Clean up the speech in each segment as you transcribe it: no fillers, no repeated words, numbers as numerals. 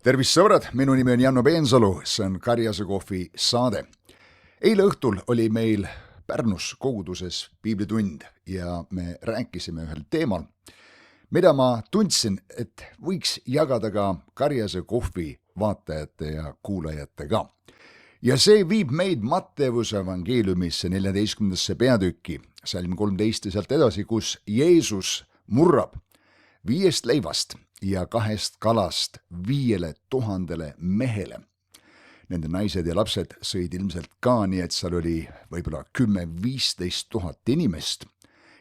Tervist sõbrad, minu nimi on Janno Peensalu, see on Karjase kohvi saade. Eile õhtul oli meil Pärnus koguduses piiblitund ja me rääkisime ühel teemal, mida ma tundsin, et võiks jagada ka Karjase kohvi vaatajate ja kuulajatega. Ja see viib meid Matteuse evangeeliumisse 14. peatükki, salm 13 ja sealt edasi, kus Jeesus murrab 5 leivast ja 2 kalast 5000 mehele. Nende naised ja lapsed sõid ilmselt ka, nii et seal oli võib-olla 10-15 000 inimest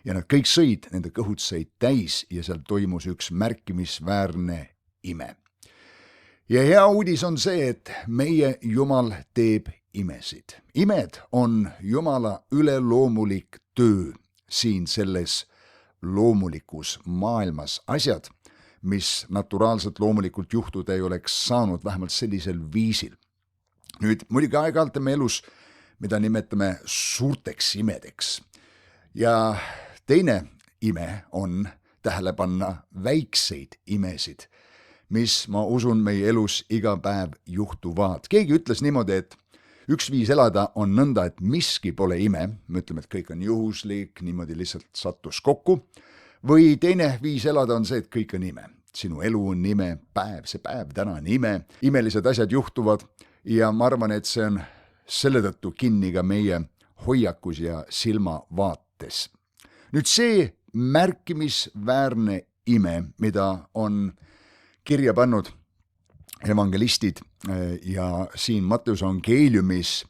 ja nad kõik sõid, nende kõhud sõid täis ja seal toimus üks märkimisväärne ime. Ja hea uudis on see, et meie Jumal teeb imesid. Imed on Jumala üleloomulik töö siin selles loomulikus maailmas, asjad, mis naturaalselt loomulikult juhtuda ei oleks saanud, vähemalt sellisel viisil. Nüüd muidugi aeg-ajalt me elus, mida nimetame suurteks imedeks. Ja teine ime on tähele panna väikseid imesid, mis ma usun meie elus iga päev juhtuvad. Keegi ütles niimoodi, et üks viis elada on nõnda, et miski pole ime, me ütleme, et kõik on juhuslik, niimoodi lihtsalt sattus kokku, või teine viis elada on see, et kõik on ime. Sinu elu on ime, see päev täna on ime, imelised asjad juhtuvad ja ma arvan, et see on selle tõttu kinni ka meie hoiakus ja silmavaates. Nüüd see märkimisväärne ime, mida on kirja pannud evangelistid ja siin Matteuse evangeeliumis,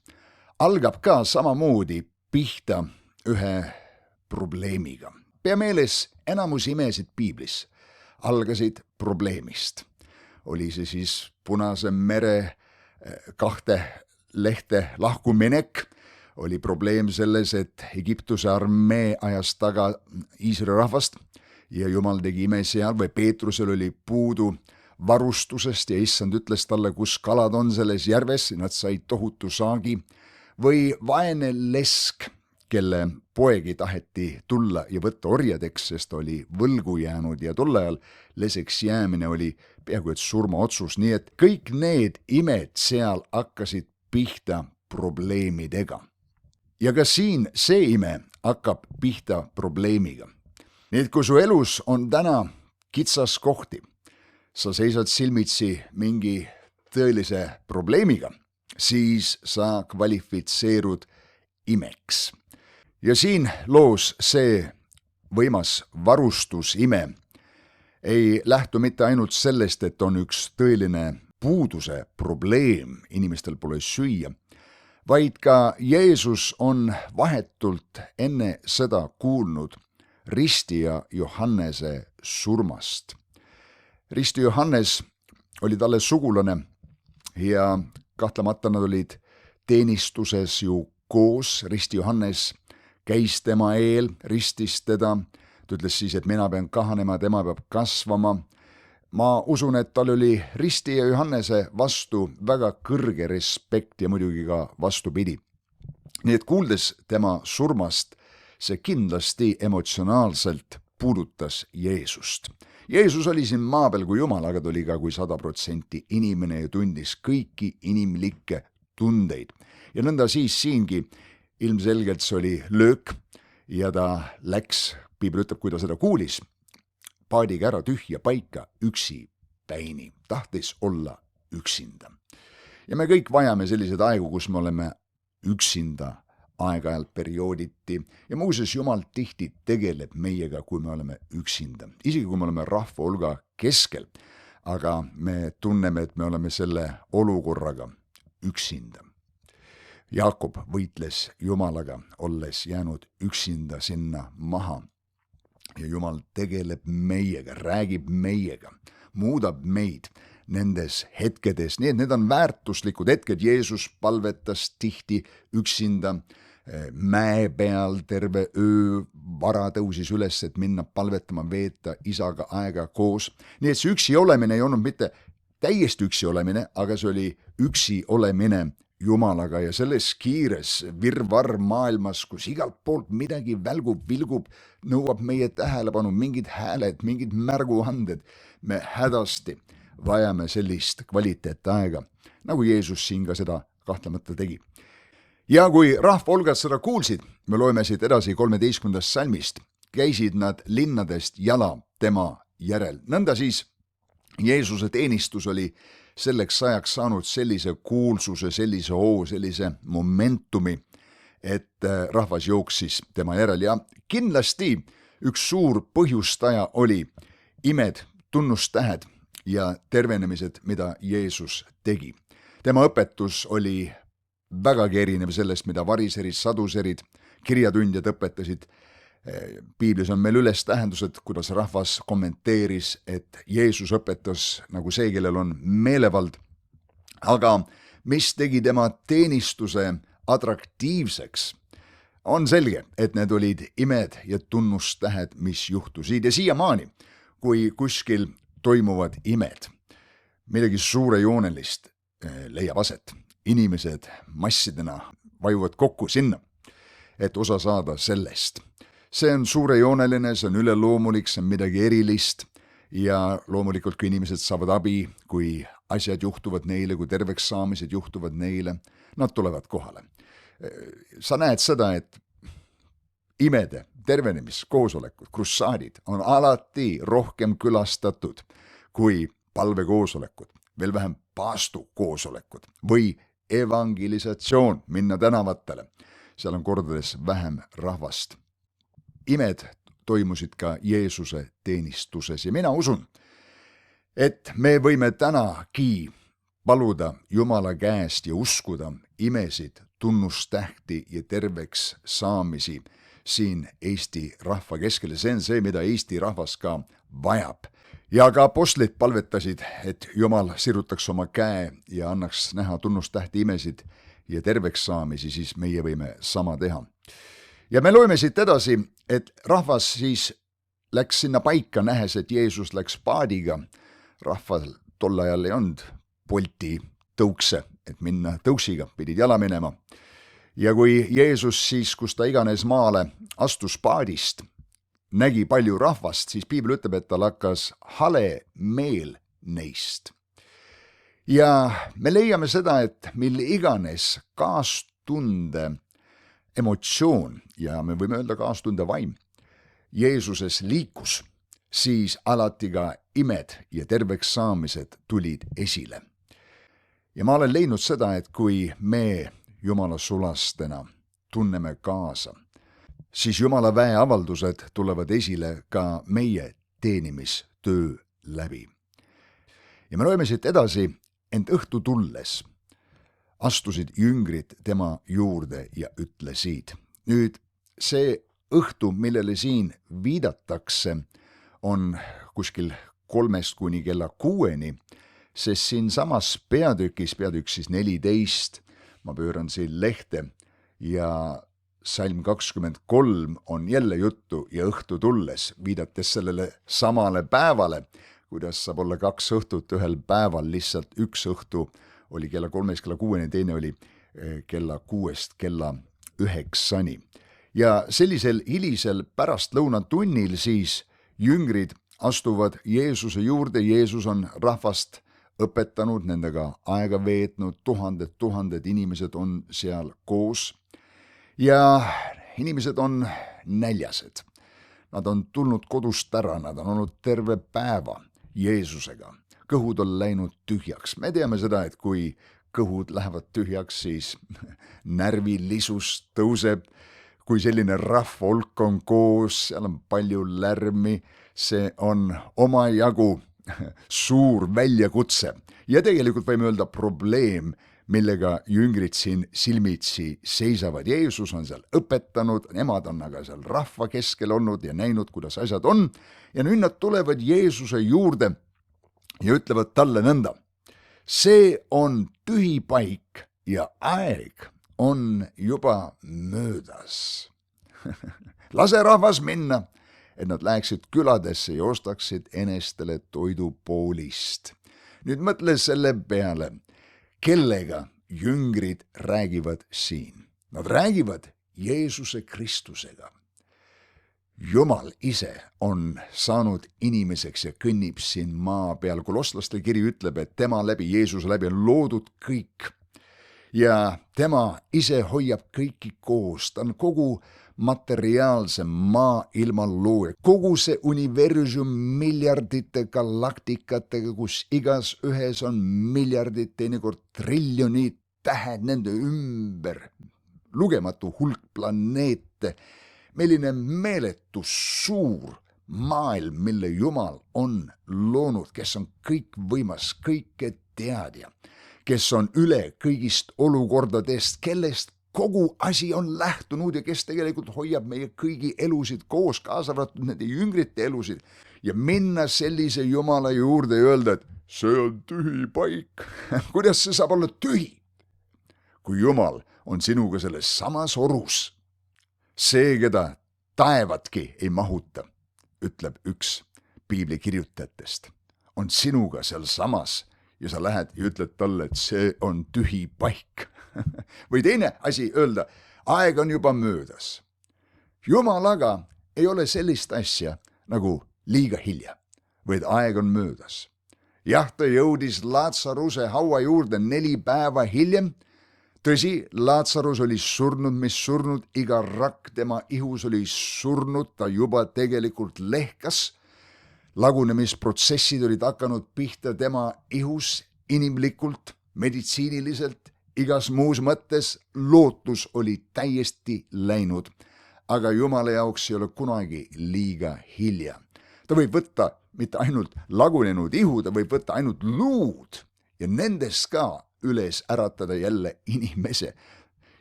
algab ka samamoodi pihta ühe probleemiga. Pea meeles, enamus imesid piiblis algasid probleemist. Oli see siis Punase mere 2 lehte lahkuminek, oli probleem selles, et Egiptuse armee ajas taga Iisraeli rahvast ja Jumal tegi ime seal, või Peetrusel oli puudu varustusest ja issand ütles talle, kus kalad on selles järves, nad said tohutu saagi, või vaene lesk, kelle poegi taheti tulla ja võtta orjadeks, sest oli võlgu jäänud ja tol ajal leseks jäämine oli peaaegu et surmaotsus, nii et kõik need imed seal hakkasid pihta probleemidega. Ja ka siin see ime hakkab pihta probleemiga. Nii et kui su elus on täna kitsas kohti, sa seisad silmitsi mingi tõelise probleemiga, siis sa kvalifitseerud imeks. Ja siin loos see võimas varustusime ei lähtu mitte ainult sellest, et on üks tõeline puuduse probleem, inimestel pole süüa, vaid ka Jeesus on vahetult enne seda kuulnud ristija Johannese surmast. Risti Johannes oli talle sugulane ja kahtlemata nad olid teenistuses ju koos. Risti Johannes käis tema eel, ristis teda, ta ütles siis, et mina pean kahanema, tema peab kasvama. Ma usun, et tal oli Risti ja Johannese vastu väga kõrge respekt ja muidugi ka vastupidi. Nii et kuuldes tema surmast, see kindlasti emotsionaalselt puudutas Jeesust. Jeesus oli siin maa peal kui Jumal, aga ta oli ka kui 100% inimene ja tundis kõiki inimlikke tundeid. Ja nõnda siis siingi ilmselgelt see oli löök ja ta läks, piibel ütleb, kui ta seda kuulis, paadiga ära tühja paika üksi päini, tahtis olla üksinda. Ja me kõik vajame selliseid aegu, kus me oleme üksinda aeg-ajalt periooditi ja muuseas Jumal tihti tegeleb meiega, kui me oleme üksinda. Isegi kui me oleme rahva hulga keskel, aga me tunneme, et me oleme selle olukorraga üksinda. Jaakob võitles Jumalaga, olles jäänud üksinda sinna maha. Ja Jumal tegeleb meiega, räägib meiega, muudab meid nendes hetkedes. Nii et need on väärtuslikud hetked. Jeesus palvetas tihti üksinda mäe peal terve öö, vara tõusis üles, et minna palvetama, veeta isaga aega koos. Nii et see üksi olemine ei olnud mitte täiesti üksi olemine, aga see oli üksi olemine Jumalaga ja selles kiires virvarr maailmas, kus igalt poolt midagi välgub, vilgub, nõuab meie tähelepanu, mingid hääled, mingid märguanded, me hädasti vajame sellist kvaliteetaega, nagu Jeesus siin ka seda kahtlemata tegi. Ja kui rahvahulgad seda kuulsid, me loeme siit edasi 13. salmist, käisid nad linnadest jala tema järel. Nõnda siis Jeesuse teenistus oli selleks ajaks saanud sellise kuulsuse, sellise hoo, sellise momentumi, et rahvas jooksis tema järel ja kindlasti üks suur põhjustaja oli imed, tunnustähed ja tervenemised, mida Jeesus tegi. Tema õpetus oli vägagi erinev sellest, mida variserid, saduserid, kirjatundjad õpetasid. Piiblis on meil üles tähendused, kuidas rahvas kommenteeris, et Jeesus õpetas nagu see, kellel on meelevald. Aga mis tegi tema teenistuse atraktiivseks, on selge, et need olid imed ja tunnustähed, mis juhtusid. Ja siiamaani, kui kuskil toimuvad imed, midagi suurejoonelist leiab aset, inimesed massidena vajuvad kokku sinna, et osa saada sellest. See on suurejooneline, see on üleloomulik, see on midagi erilist ja loomulikult, kui inimesed saavad abi, kui asjad juhtuvad neile, kui terveks saamised juhtuvad neile, nad tulevad kohale. Sa näed seda, et imede, tervenemiskoosolekud, krussaadid on alati rohkem külastatud kui palvekoosolekud, veel vähem paastukoosolekud või evangelisatsioon, minna tänavatele. Seal on kordades vähem rahvast. Imed toimusid ka Jeesuse teenistuses ja mina usun, et me võime tänagi paluda Jumala käest ja uskuda imesid, tunnustähti ja terveks saamisi siin Eesti rahva keskel. See on see, mida Eesti rahvas ka vajab. Ja ka apostlid palvetasid, et Jumal sirutaks oma käe ja annaks näha tunnustähti, imesid ja terveks saamisi, siis meie võime sama teha. Ja me loeme siit edasi, et rahvas siis läks sinna paika, nähes, et Jeesus läks paadiga. Rahval tol ajal ei olnud Bolti tõukse, et minna tõuksiga, pidid jala minema. Ja kui Jeesus siis, kus ta iganes maale astus paadist, nägi palju rahvast, siis piibel ütleb, et tal hakkas hale meel neist. Ja me leiame seda, et mille iganes kaastunde emotsioon ja me võime öelda kaastunde vaim Jeesuses liikus, siis alati ka imed ja terveks saamised tulid esile. Ja ma olen leidnud seda, et kui me Jumala sulastena tunneme kaasa, siis Jumala väeavaldused tulevad esile ka meie teenimistöö läbi. Ja me loeme siit edasi, ent õhtu tulles astusid jüngrid tema juurde ja ütlesid. Nüüd see õhtu, millele siin viidatakse, on kuskil 3 kuni kella 6, sest siin samas peatükis 14, ma pööran siin lehte ja salm 23 on jälle juttu ja õhtu tulles, viidates sellele samale päevale, kuidas saab olla 2 õhtut ühel päeval, lihtsalt üks õhtu oli kella 3, kella 6, teine oli kella 6 kella 9. Ja sellisel hilisel pärastlõunatunnil siis jüngrid astuvad Jeesuse juurde, Jeesus on rahvast õpetanud, nendega aega veetnud, tuhanded inimesed on seal koos ja inimesed on näljased. Nad on tulnud kodust ära, nad on olnud terve päeva Jeesusega. Kõhud on läinud tühjaks. Me teame seda, et kui kõhud lähevad tühjaks, siis närvilisus tõuseb. Kui selline rahvahulk on koos, seal on palju lärmi, see on omajagu suur väljakutse. Ja tegelikult võime öelda probleem, millega jüngrid siin silmitsi seisavad. Jeesus on seal õpetanud, nemad on aga seal rahva keskel olnud ja näinud, kuidas asjad on. Ja nüüd nad tulevad Jeesuse juurde ja ütlevad talle nõnda. See on tühi paik ja aeg on juba möödas. Lase rahvas minna, et nad läheksid küladesse ja ostaksid enestele toidupoolist. Nüüd mõtle selle peale, kellega jüngrid räägivad siin. Nad räägivad Jeesuse Kristusega. Jumal ise on saanud inimeseks ja kõnnib siin maa peal. Kolosslaste kiri ütleb, et tema läbi, Jeesuse läbi on loodud kõik. Ja tema ise hoiab kõiki koos, ta on kogu materiaalse maailma looja, kogu see universum miljardite galaktikatega, kus igas ühes on miljardid, teinekord triljonid tähed, nende ümber lugematu hulk planeete. Milline meeletu suur maailm, mille Jumal on loonud, kes on kõikvõimas, kõike teadja, kes on üle kõigist olukordadest, kellest kogu asi on lähtunud ja kes tegelikult hoiab meie kõigi elusid koos, kaasa arvatud nende jüngrite elusid. Ja minna sellise Jumala juurde ja öelda, et see on tühi paik. Kuidas see saab olla tühi, kui Jumal on sinuga selles samas orus? See, keda taevadki ei mahuta, ütleb üks piibli kirjutajatest, on sinuga seal samas ja sa lähed ja ütled talle, et see on tühi paik. Või teine asi öelda, aeg on juba möödas. Jumalaga ei ole sellist asja nagu liiga hilja, vaid aeg on möödas. Jah, ta jõudis Laatsaruse haua juurde 4 päeva hiljem. Tõsi, Laatsarus oli surnud, mis surnud, iga rakk tema ihus oli surnud, ta juba tegelikult lehkas. Lagunemisprotsessid olid hakanud pihta tema ihus inimlikult, meditsiiniliselt, igas muus mõttes. Lootus oli täiesti läinud, aga Jumala jaoks ei ole kunagi liiga hilja. Ta võib võtta mitte ainult lagunenud ihu, ta võib võtta ainult luud ja nendest ka üles äratada jälle inimese.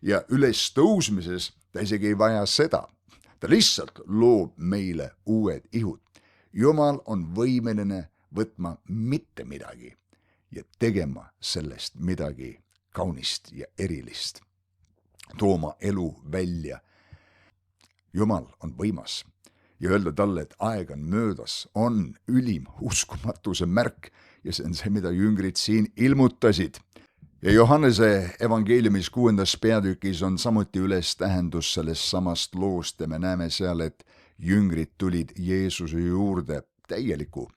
Ja üles tõusmises ta isegi ei vaja seda. Ta lihtsalt loob meile uued ihud. Jumal on võimeline võtma mitte midagi ja tegema sellest midagi kaunist ja erilist. Tooma elu välja. Jumal on võimas ja öelda talle, et aeg on möödas, on ülim uskumatuse märk ja see on see, mida jüngrid siin ilmutasid. Ja Johannese evangeeliumis 6. peatükis on samuti üles tähendus sellest samast loost ja me näeme seal, et jüngrid tulid Jeesuse juurde täieliku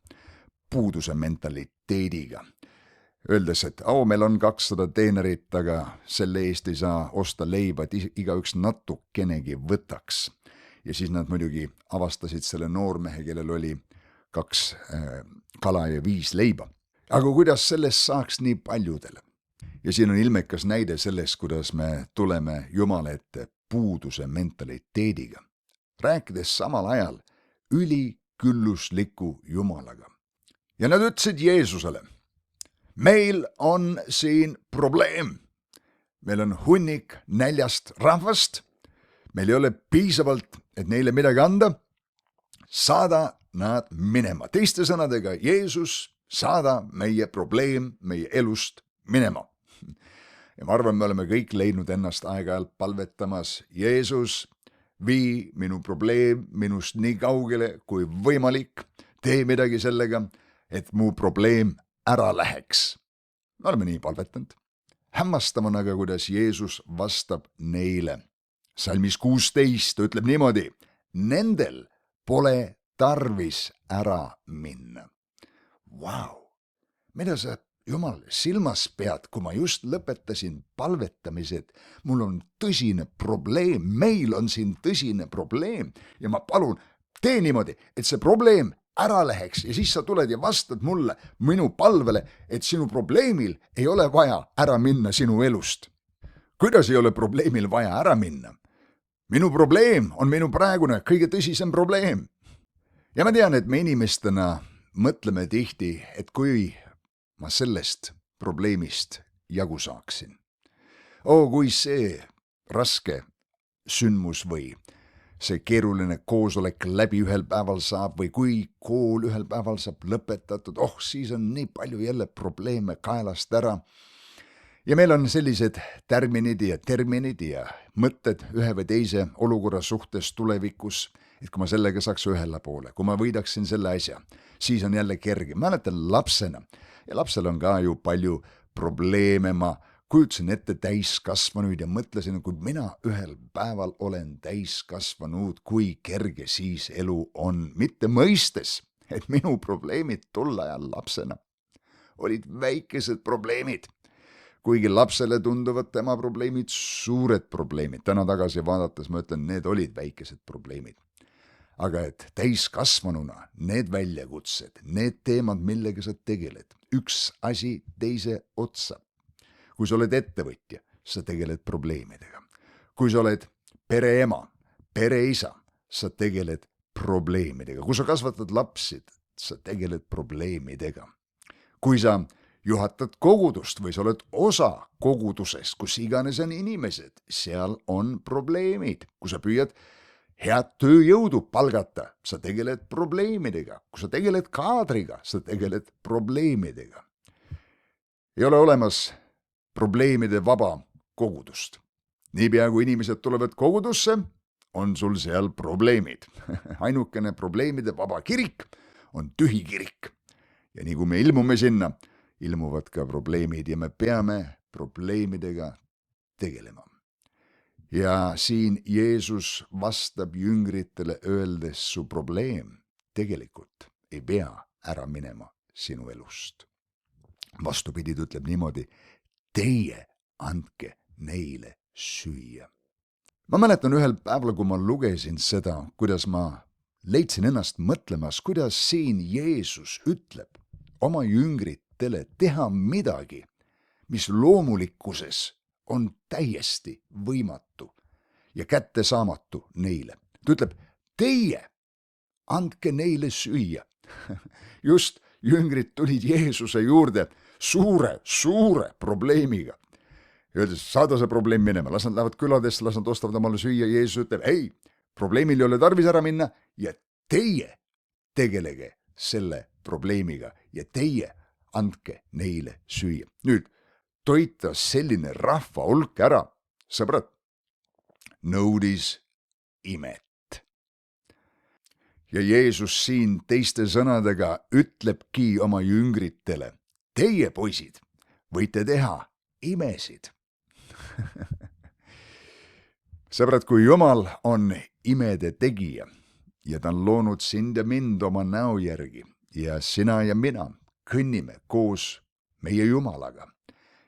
puuduse mentaliteediga. Öeldes, et meil on 200 teenerit, aga selle eest ei saa osta leiba, et igaüks natukenegi võtaks. Ja siis nad muidugi avastasid selle noormehe, kellel oli 2 kala ja 5 leiba. Aga kuidas sellest saaks nii paljudele? Ja siin on ilmekas näide sellest, kuidas me tuleme Jumala ette puuduse mentaliteediga, rääkides samal ajal üliküllusliku Jumalaga. Ja nad ütlesid Jeesusele, meil on siin probleem. Meil on hunnik näljast rahvast, meil ei ole piisavalt, et neile midagi anda, saada nad minema. Teiste sõnadega, Jeesus, saada meie probleem meie elust minema. Ja ma arvan, me oleme kõik leidnud ennast aeg-ajalt palvetamas, Jeesus, vii minu probleem minust nii kaugele kui võimalik, tee midagi sellega, et mu probleem ära läheks. Me oleme nii palvetanud. Hämmastav on aga, kuidas Jeesus vastab neile. Salmis 16 ütleb niimoodi, nendel pole tarvis ära minna. Vau, mida sa Jumal silmas pead, kui ma just lõpetasin palvetamised, mul on tõsine probleem, meil on siin tõsine probleem ja ma palun, tee niimoodi, et see probleem ära läheks ja siis sa tuled ja vastad mulle, minu palvele, et sinu probleemil ei ole vaja ära minna sinu elust. Kuidas ei ole probleemil vaja ära minna? Minu probleem on minu praegune kõige tõsisem probleem. Ja ma tean, et me inimestena mõtleme tihti, et kui ma sellest probleemist jagu saaksin. Kui see raske sündmus või see keeruline koosolek läbi ühel päeval saab või kui kool ühel päeval saab lõpetatud, siis on nii palju jälle probleeme kaelast ära. Ja meil on sellised terminid ja mõtted ühe või teise olukorra suhtes tulevikus, et kui ma sellega saaks ühele poole, kui ma võidaksin selle asja, siis on jälle kerge. Mäletan lapsena, ja lapsel on ka ju palju probleeme, ma kujutasin ette täiskasvanuid ja mõtlesin, kui mina ühel päeval olen täiskasvanud, kui kerge siis elu on, mitte mõistes, et minu probleemid tol ajal lapsena olid väikesed probleemid. Kuigi lapsele tunduvad tema probleemid suured probleemid. Täna tagasi vaadates ma ütlen, need olid väikesed probleemid. Aga et täiskasvanuna need väljakutsed, need teemad, millega sa tegeled, üks asi teise otsa. Kui sa oled ettevõtja, sa tegeled probleemidega. Kui sa oled pereema, pereisa, sa tegeled probleemidega. Kui sa kasvatad lapsi, sa tegeled probleemidega. Kui sa juhatad kogudust või sa oled osa kogudusest, kus iganes on inimesed, seal on probleemid. Kui sa püüad head tööjõudu palgata, sa tegeled probleemidega. Kui sa tegeled kaadriga, sa tegeled probleemidega. Ei ole olemas probleemide vaba kogudust. Niipea kui inimesed tulevad kogudusse, on sul seal probleemid. Ainukene probleemide vaba kirik on tühi kirik. Ja nii kui me ilmume sinna, ilmuvad ka probleemid ja me peame probleemidega tegelema. Ja siin Jeesus vastab jüngritele öeldes, su probleem tegelikult ei pea ära minema sinu elust. Vastupidi, ta ütleb niimoodi, teie andke neile süüa. Ma mäletan ühel päeval, kui ma lugesin seda, kuidas ma leidsin ennast mõtlemas, kuidas siin Jeesus ütleb oma jüngritele teha midagi, mis loomulikkuses on täiesti võimatu ja kättesaamatu neile. Ta ütleb, teie andke neile süüa. Just jüngrid tulid Jeesuse juurde suure probleemiga. Öeldes, saada see probleem minema, las nad lähevad küladesse, las nad ostavad omale süüa. Jeesus ütleb, ei, probleemil ei ole tarvis ära minna ja teie tegelege selle probleemiga ja teie andke neile süüa. Nüüd, toita selline rahva hulk ära, sõbrad, nõudis imet. Ja Jeesus siin teiste sõnadega ütlebki oma jüngritele, teie poisid võite teha imesid. Sõbrad, kui Jumal on imede tegija ja ta on loonud sind ja mind oma näo järgi ja sina ja mina kõnnime koos meie Jumalaga,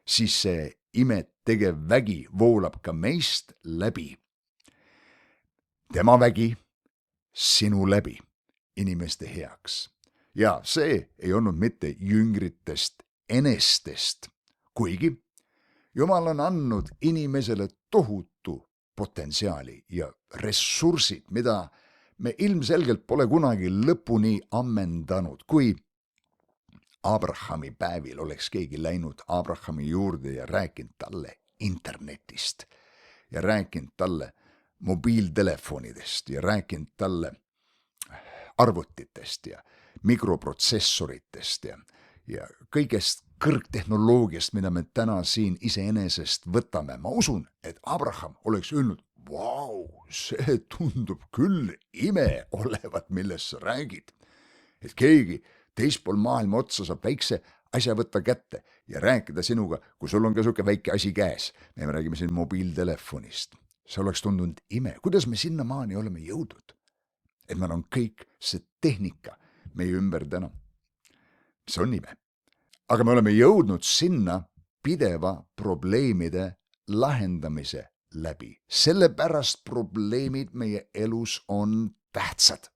siis see imet tegev vägi voolab ka meist läbi. Tema vägi sinu läbi inimeste heaks. Ja see ei olnud mitte jüngritest enestest, kuigi Jumal on andnud inimesele tohutu potentsiaali ja ressursid, mida me ilmselgelt pole kunagi lõpuni ammendanud. Kui Abrahami päevil oleks keegi läinud Abrahami juurde ja rääkinud talle internetist ja rääkinud talle mobiiltelefonidest ja rääkinud talle arvutitest ja mikroprotsessoritest ja kõigest kõrgtehnoloogiast, mida me täna siin iseenesest võtame. Ma usun, et Abraham oleks öelnud, vau, see tundub küll ime olevat, millest sa räägid. Et keegi teispool maailma otsa saab väikse asja võtta kätte ja rääkida sinuga, kui sul on ka siuke väike asi käes. Me räägime siin mobiiltelefonist. See oleks tundunud ime. Kuidas me sinnamaani oleme jõudnud? Et meil on kõik see tehnika meie ümber täna. See on ime. Aga me oleme jõudnud sinna pideva probleemide lahendamise läbi. Sellepärast probleemid meie elus on tähtsad.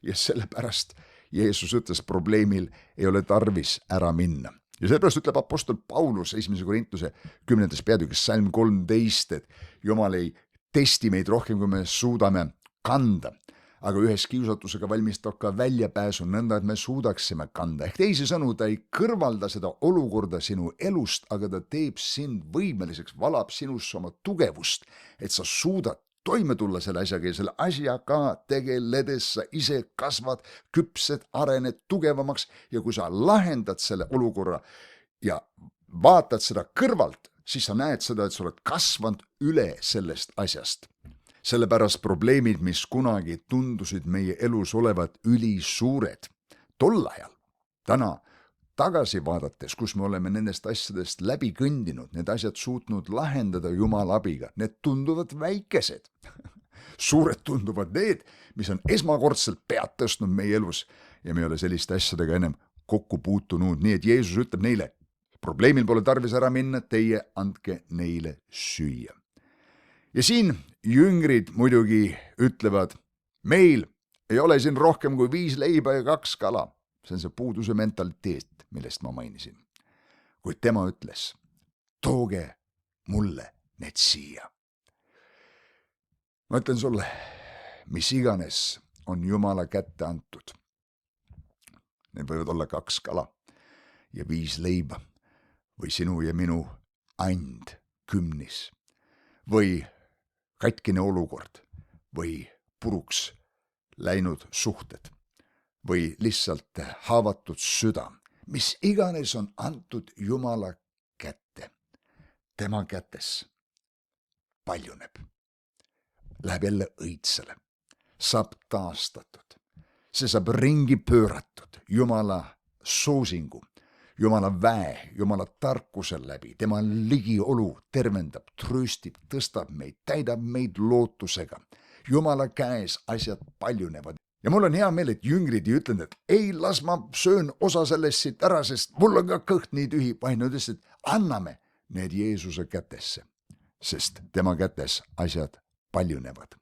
Ja sellepärast Jeesus ütles, probleemil ei ole tarvis ära minna. Ja sellepärast ütleb apostel Paulus 1. Korintuse 10. peatükis salm 13, et Jumal ei testi meid rohkem, kui me suudame kanda. Aga ühes kiusatusega valmistab ka väljapääsu nõnda, et me suudaksime kanda. Ehk teisisõnu, ta ei kõrvalda seda olukorda sinu elust, aga ta teeb sind võimeliseks, valab sinusse oma tugevust, et sa suudad toime tulla selle asjaga ja selle asjaga tegeledes sa ise kasvad, küpsed, arened tugevamaks ja kui sa lahendad selle olukorra ja vaatad seda kõrvalt, siis sa näed seda, et sa oled kasvanud üle sellest asjast. Sellepärast probleemid, mis kunagi tundusid meie elus olevat ülisuured tol ajal, täna tagasi vaadates, kus me oleme nendest asjadest läbi kõndinud, need asjad suutnud lahendada Jumala abiga, need tunduvad väikesed. Suured tunduvad need, mis on esmakordselt pead tõstnud meie elus ja me ei ole selliste asjadega ennem kokku puutunud, nii et Jeesus ütleb neile, probleemil pole tarvis ära minna, teie andke neile süüa. Ja siin jüngrid muidugi ütlevad, meil ei ole siin rohkem kui 5 leiba ja 2 kala. See on see puuduse mentaliteet, millest ma mainisin. Kuid tema ütles, tooge mulle need siia. Ma ütlen sulle, mis iganes on Jumala kätte antud. Need võivad olla 2 kala ja 5 leiba või sinu ja minu and kümnis või katkine olukord või puruks läinud suhted või lihtsalt haavatud süda, mis iganes on antud Jumala kätte. Tema kätes paljuneb, läheb jälle õitsele, saab taastatud, see saab ringi pööratud Jumala soosingu, Jumala väe, Jumala tarkuse läbi, tema ligiolu tervendab, trööstib, tõstab meid, täidab meid lootusega. Jumala käes asjad paljunevad. Ja mul on hea meel, et jüngrid ei ütlenud, et ei, las ma söön osa sellest siit ära, sest mul on ka kõht nii tühi, vaid nad ütlesid, et anname need Jeesuse kätesse, sest tema kätes asjad paljunevad.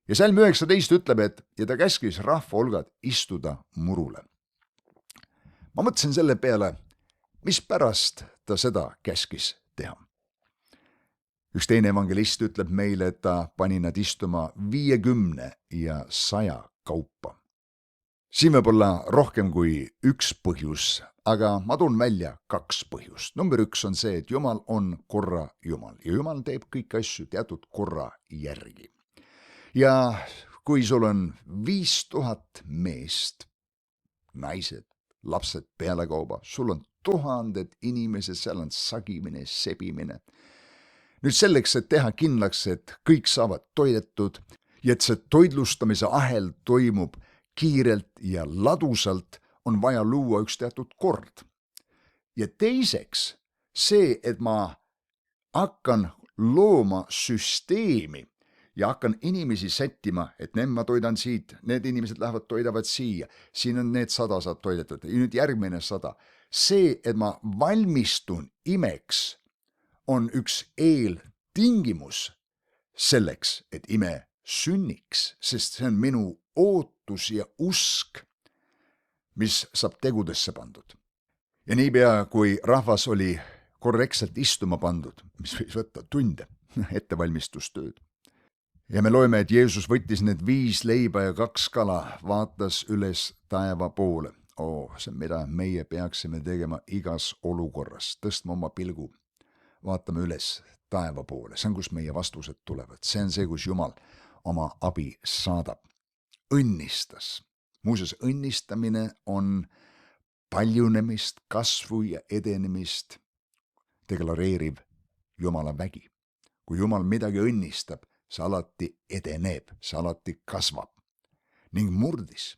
Ja salm 19 ütleb, et ja ta käskis rahva hulgad istuda murule. Ma mõtlesin selle peale, mis pärast ta seda käskis teha. Üks teine evangelist ütleb meile, et ta pani nad istuma 50 ja 100 kaupa. Siin võib olla rohkem kui üks põhjus, aga ma toon välja 2 põhjust. Number 1 on see, et Jumal on korra Jumal ja Jumal teeb kõiki asju teatud korra järgi. Ja kui sul on 5000 meest, naised, lapsed pealekauba, sul on 1000 inimesed, seal on sagimine, sebimine. Nüüd selleks, et teha kindlaks, et kõik saavad toidetud ja et see toidlustamise ahel toimub kiirelt ja ladusalt, on vaja luua üks teatud kord. Ja teiseks see, et ma hakkan looma süsteemi ja hakkan inimesi sättima, et need ma toidan siit, need inimesed lähevad, toidavad siia, siin on need 100 saab toidetud ja nüüd järgmine 100. See, et ma valmistun imeks, on üks eeltingimus selleks, et ime sünniks, sest see on minu ootus ja usk, mis saab tegudesse pandud. Ja niipea, kui rahvas oli korrektselt istuma pandud, mis võis võtta tunde, ettevalmistustööd. Ja me loeme, et Jeesus võttis need 5 leiba ja 2 kala, vaatas üles taeva poole. See on mida meie peaksime tegema igas olukorras, tõstma oma pilgu. Vaatame üles taeva poole, see on, kus meie vastused tulevad. See on see, kus Jumal oma abi saadab. Õnnistas. Muuseas, õnnistamine on paljunemist, kasvu ja edenemist deklareeriv Jumala vägi. Kui Jumal midagi õnnistab, see alati edeneb, see alati kasvab. Ning murdis.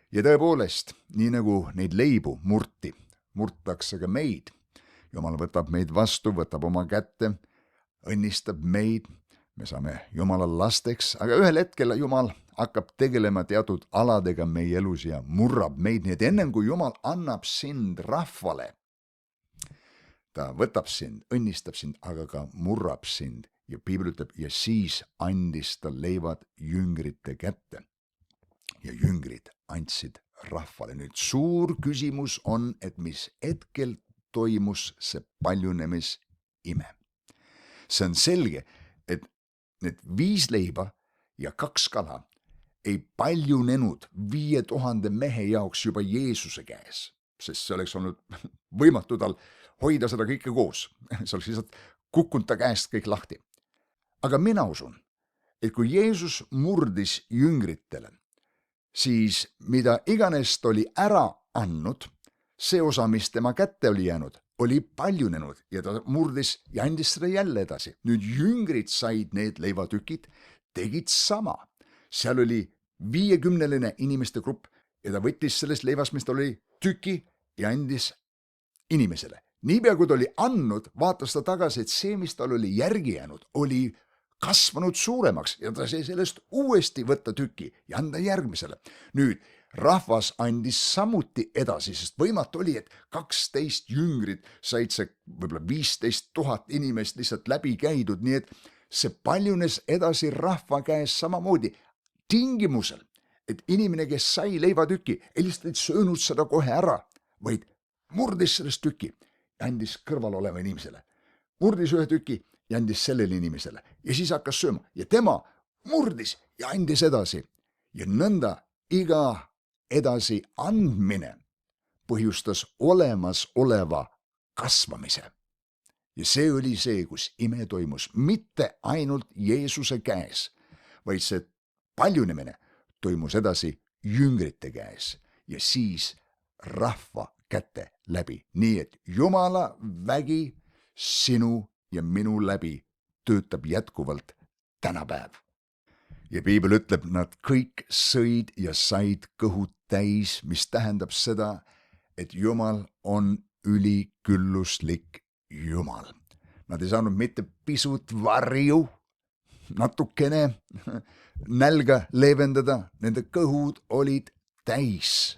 Ja tõepoolest, nii nagu neid leibu murtakse ka meid. Jumal võtab meid vastu, võtab oma kätte, õnnistab meid, me saame Jumala lasteks, aga ühel hetkel Jumal hakkab tegelema teatud aladega meie elus ja murrab meid, nii et ennem kui Jumal annab sind rahvale, ta võtab sind, õnnistab sind, aga ka murrab sind ja Piibel ütleb, ja siis andis ta leivad jüngrite kätte ja jüngrid andsid rahvale. Nüüd suur küsimus on, et mis hetkel toimus see paljunemisime. See on selge, et need 5 leiba ja 2 kala ei paljunenud 5000 mehe jaoks juba Jeesuse käes, sest see oleks olnud võimatu tal hoida seda kõike koos. See oleks lihtsalt kukkunud ta käest kõik lahti. Aga mina usun, et kui Jeesus murdis jüngritele, siis mida iganes ta oli ära andnud, see osa, mis tema kätte oli jäänud, oli paljunenud ja ta murdis ja andis seda jälle edasi. Nüüd jüngrid said need leivatükid, tegid sama. Seal oli 50 inimeste grupp ja ta võttis sellest leivast, mis tal oli, tüki ja andis inimesele. Niipea kui ta oli andnud, vaatas ta tagasi, et see, mis tal oli järgi jäänud, oli kasvanud suuremaks ja ta sai sellest uuesti võtta tüki ja anda järgmisele. Nüüd rahvas andis samuti edasi, sest võimatu oli, et 12 jüngrit said see võib-olla 15 000 inimest lihtsalt läbi käidud, nii et see paljunes edasi rahva käes samamoodi tingimusel, et inimene, kes sai leivatüki, ei lihtsalt ei söönud seda kohe ära, vaid murdis sellest tüki ja andis kõrval oleva inimesele. Murdis ühe tüki ja andis sellele inimesele ja siis hakkas sööma ja tema murdis ja andis edasi. Ja nõnda iga edasi andmine põhjustas olemasoleva kasvamise. Ja see oli see, kus ime toimus, mitte ainult Jeesuse käes, vaid see paljunemine toimus edasi jüngrite käes ja siis rahva käte läbi. Nii et Jumala vägi sinu ja minu läbi töötab jätkuvalt tänapäev. Ja piibel ütleb, nad kõik sõid ja said kõhud täis, mis tähendab seda, et Jumal on ülikülluslik Jumal. Nad ei saanud mitte pisut varju, natukene nälga leevendada, nende kõhud olid täis.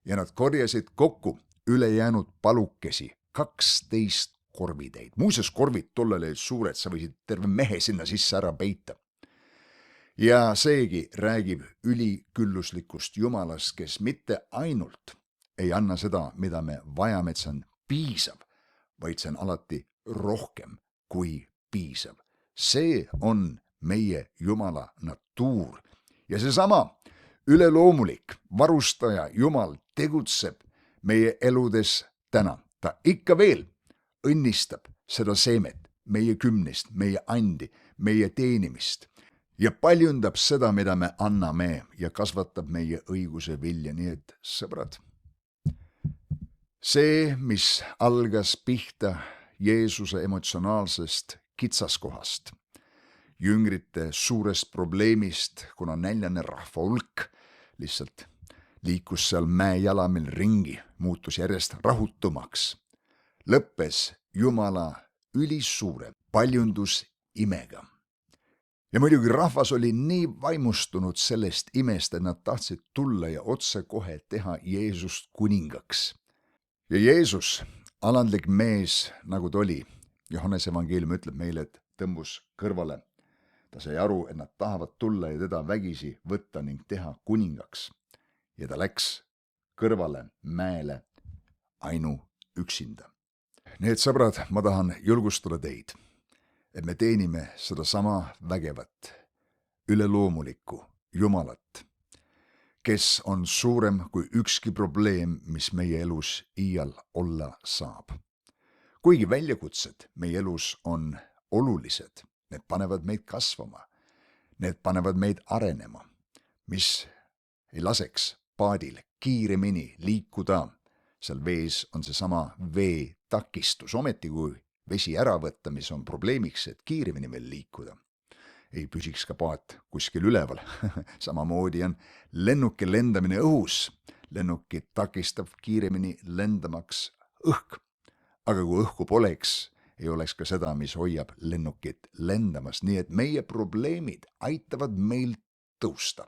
Ja nad korjasid kokku ülejäänud palukesi, 12 korvitäid. Muuseas, korvid tollal olid suured, sa võisid terve mehe sinna sisse ära peita. Ja seegi räägib ülikülluslikust Jumalast, kes mitte ainult ei anna seda, mida me vajame, et see on piisav, vaid see on alati rohkem kui piisav. See on meie Jumala natuur ja seesama üleloomulik varustaja Jumal tegutseb meie eludes täna. Ta ikka veel õnnistab seda seemet, meie kümnist, meie andi, meie teenimist ja paljundab seda, mida me anname ja kasvatab meie õiguse vilja. Nii et sõbrad, see, mis algas pihta Jeesuse emotsionaalsest kitsaskohast, jüngrite suurest probleemist, kuna näljane rahva hulk lihtsalt liikus seal mäejalamil ringi, muutus järjest rahutumaks, lõppes Jumala ülisuure paljundusimega. Ja muidugi rahvas oli nii vaimustunud sellest imest, et nad tahtsid tulla ja otsekohe teha Jeesust kuningaks. Ja Jeesus, alandlik mees, nagu ta oli, Johannese evangeelium ütleb meile, et tõmbus kõrvale. Ta sai aru, et nad tahavad tulla ja teda vägisi võtta ning teha kuningaks. Ja ta läks kõrvale mäele ainuüksinda. Nii et sõbrad, ma tahan julgustada teid, et me teenime seda sama vägevat, üleloomulikku Jumalat, kes on suurem kui ükski probleem, mis meie elus iial olla saab. Kuigi väljakutsed meie elus on olulised, need panevad meid kasvama, need panevad meid arenema, mis ei laseks paadil kiiremini liikuda. Seal vees on seesama veetakistus, ometi kui vesi ära võtta, mis on probleemiks, et kiiremini veel liikuda. Ei püsiks ka paat kuskil üleval. Samamoodi on lennuki lendamine õhus. Lennukit takistab kiiremini lendamaks õhk. Aga kui õhku poleks, ei oleks ka seda, mis hoiab lennukit lendamas. Nii et meie probleemid aitavad meil tõusta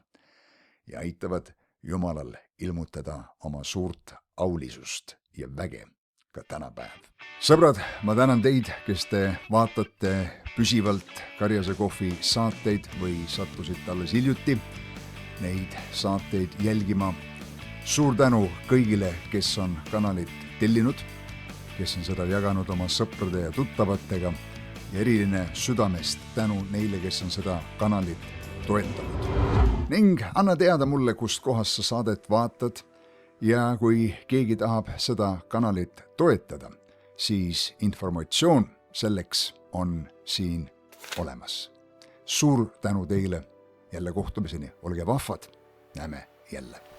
ja aitavad Jumalal ilmutada oma suurt aulisust ja väge ka tänapäev. Sõbrad, ma tänan teid, kes te vaatate püsivalt Karjase Kohvi saateid või sattusite alles hiljuti neid saateid jälgima. Suur tänu kõigile, kes on kanalit tellinud, kes on seda jaganud oma sõprade ja tuttavatega ja eriline südamest tänu neile, kes on seda kanalit toetanud. Ning anna teada mulle, kust kohast sa saadet vaatad ja kui keegi tahab seda kanalit toetada, siis informatsioon selleks on siin olemas. Suur tänu teile, jälle kohtumiseni, olge vahvad, näeme jälle.